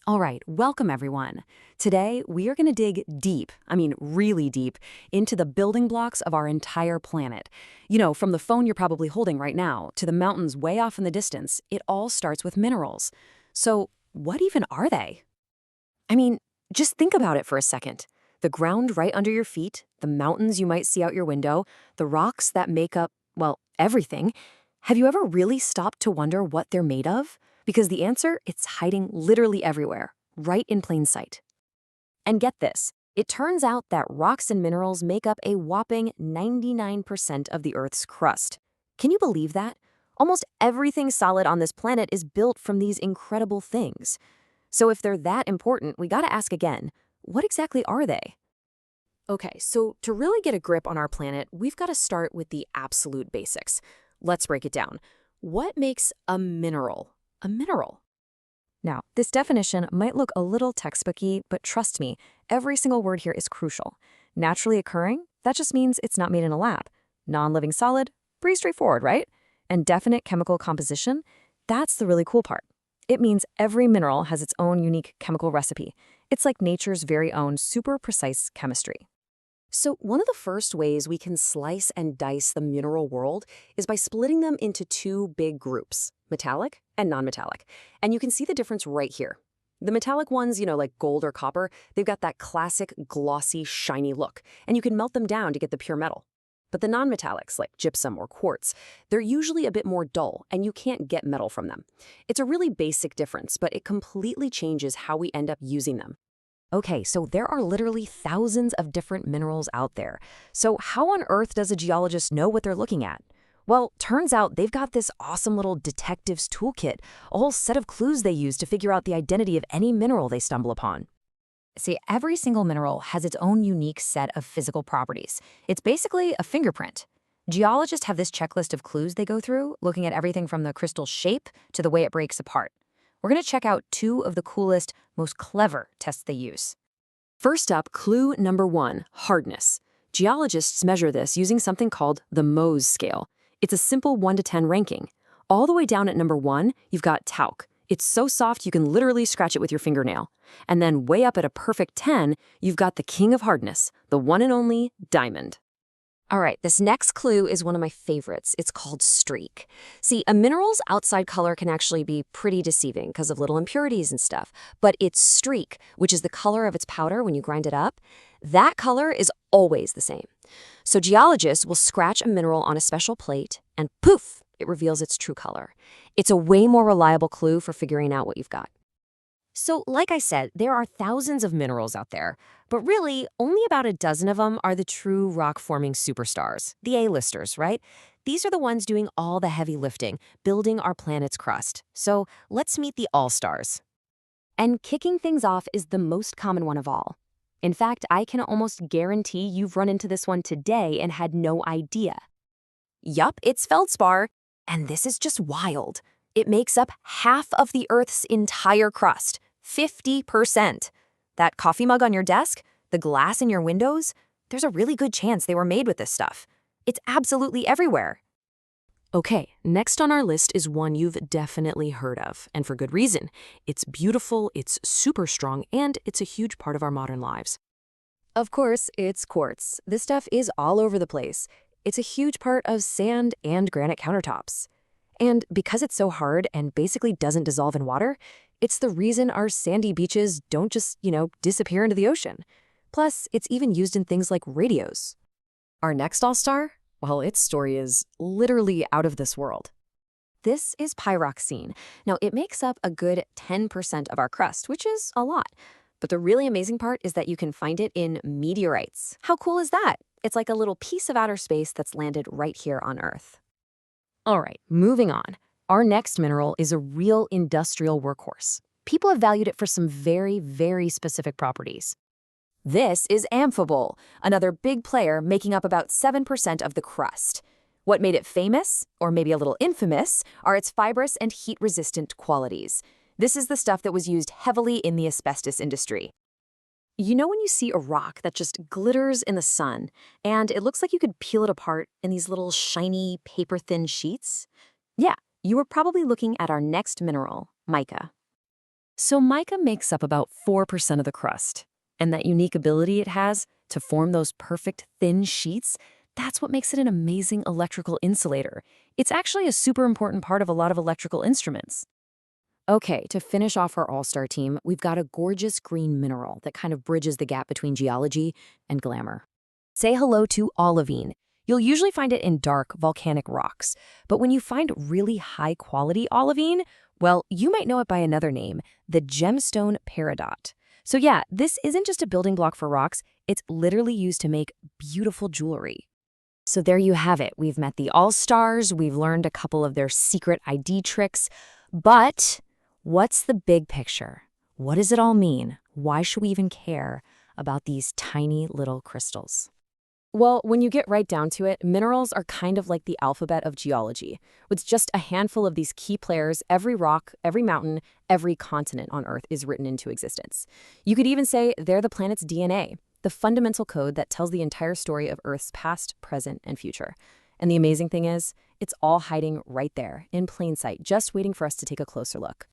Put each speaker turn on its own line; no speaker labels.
All right, welcome everyone. Today, we are going to dig deep, really deep, into the building blocks of our entire planet. From the phone you're probably holding right now to the mountains way off in the distance, it all starts with minerals. So, what even are they? I mean, just think about it for a second. The ground right under your feet, the mountains you might see out your window, the rocks that make up, well, everything. Have you ever really stopped to wonder what they're made of? Because the answer, it's hiding literally everywhere, right in plain sight. And get this, it turns out that rocks and minerals make up a whopping 99% of the Earth's crust. Can you believe that? Almost everything solid on this planet is built from these incredible things. So if they're that important, we gotta ask again, what exactly are they? Okay, so to really get a grip on our planet, we've got to start with the absolute basics. Let's break it down. What makes a mineral a mineral? Now, this definition might look a little textbooky, but trust me, every single word here is crucial. Naturally occurring, that just means it's not made in a lab. Non-living solid, pretty straightforward, right? And definite chemical composition, that's the really cool part. It means every mineral has its own unique chemical recipe. It's like nature's very own super precise chemistry. So one of the first ways we can slice and dice the mineral world is by splitting them into two big groups, metallic and nonmetallic. And you can see the difference right here. The metallic ones, like gold or copper, they've got that classic glossy, shiny look, and you can melt them down to get the pure metal. But the nonmetallics, like gypsum or quartz, they're usually a bit more dull, and you can't get metal from them. It's a really basic difference, but it completely changes how we end up using them. Okay, so there are literally thousands of different minerals out there. So how on earth does a geologist know what they're looking at? Well, turns out they've got this awesome little detective's toolkit, a whole set of clues they use to figure out the identity of any mineral they stumble upon. See, every single mineral has its own unique set of physical properties. It's basically a fingerprint. Geologists have this checklist of clues they go through, looking at everything from the crystal's shape to the way it breaks apart. We're going to check out two of the coolest, most clever tests they use. First up, clue number 1, hardness. Geologists measure this using something called the Mohs scale. It's a simple 1 to 10 ranking. All the way down at number 1, you've got talc. It's so soft you can literally scratch it with your fingernail. And then way up at a perfect 10, you've got the king of hardness, the one and only diamond. All right, this next clue is one of my favorites. It's called streak. See, a mineral's outside color can actually be pretty deceiving because of little impurities and stuff, but its streak, which is the color of its powder when you grind it up, that color is always the same. So geologists will scratch a mineral on a special plate and poof, it reveals its true color. It's a way more reliable clue for figuring out what you've got. So, like I said, there are thousands of minerals out there, but really, only about a dozen of them are the true rock-forming superstars, the A-listers, right? These are the ones doing all the heavy lifting, building our planet's crust. So, let's meet the all-stars. And kicking things off is the most common one of all. In fact, I can almost guarantee you've run into this one today and had no idea. Yup, it's feldspar, and this is just wild. It makes up half of the Earth's entire crust. 50%. That coffee mug on your desk, the glass in your windows, there's a really good chance they were made with this stuff. It's absolutely everywhere. Okay, next on our list is one you've definitely heard of, and for good reason. It's beautiful, it's super strong, and it's a huge part of our modern lives. Of course, it's quartz. This stuff is all over the place. It's a huge part of sand and granite countertops. And because it's so hard and basically doesn't dissolve in water, it's the reason our sandy beaches don't just, disappear into the ocean. Plus, it's even used in things like radios. Our next all-star? Well, its story is literally out of this world. This is pyroxene. Now, it makes up a good 10% of our crust, which is a lot. But the really amazing part is that you can find it in meteorites. How cool is that? It's like a little piece of outer space that's landed right here on Earth. All right, moving on. Our next mineral is a real industrial workhorse. People have valued it for some very, very specific properties. This is amphibole, another big player making up about 7% of the crust. What made it famous, or maybe a little infamous, are its fibrous and heat-resistant qualities. This is the stuff that was used heavily in the asbestos industry. You know when you see a rock that just glitters in the sun, and it looks like you could peel it apart in these little shiny, paper-thin sheets? Yeah, you were probably looking at our next mineral, mica. So mica makes up about 4% of the crust. And that unique ability it has to form those perfect thin sheets, that's what makes it an amazing electrical insulator. It's actually a super important part of a lot of electrical instruments. Okay, to finish off our all-star team, we've got a gorgeous green mineral that kind of bridges the gap between geology and glamour. Say hello to olivine. You'll usually find it in dark volcanic rocks, but when you find really high-quality olivine, well, you might know it by another name, the gemstone peridot. So yeah, this isn't just a building block for rocks, it's literally used to make beautiful jewelry. So there you have it. We've met the all-stars, we've learned a couple of their secret ID tricks, but what's the big picture? What does it all mean? Why should we even care about these tiny little crystals? Well, when you get right down to it, minerals are kind of like the alphabet of geology. With just a handful of these key players, every rock, every mountain, every continent on Earth is written into existence. You could even say they're the planet's DNA, the fundamental code that tells the entire story of Earth's past, present, and future. And the amazing thing is, it's all hiding right there, in plain sight, just waiting for us to take a closer look.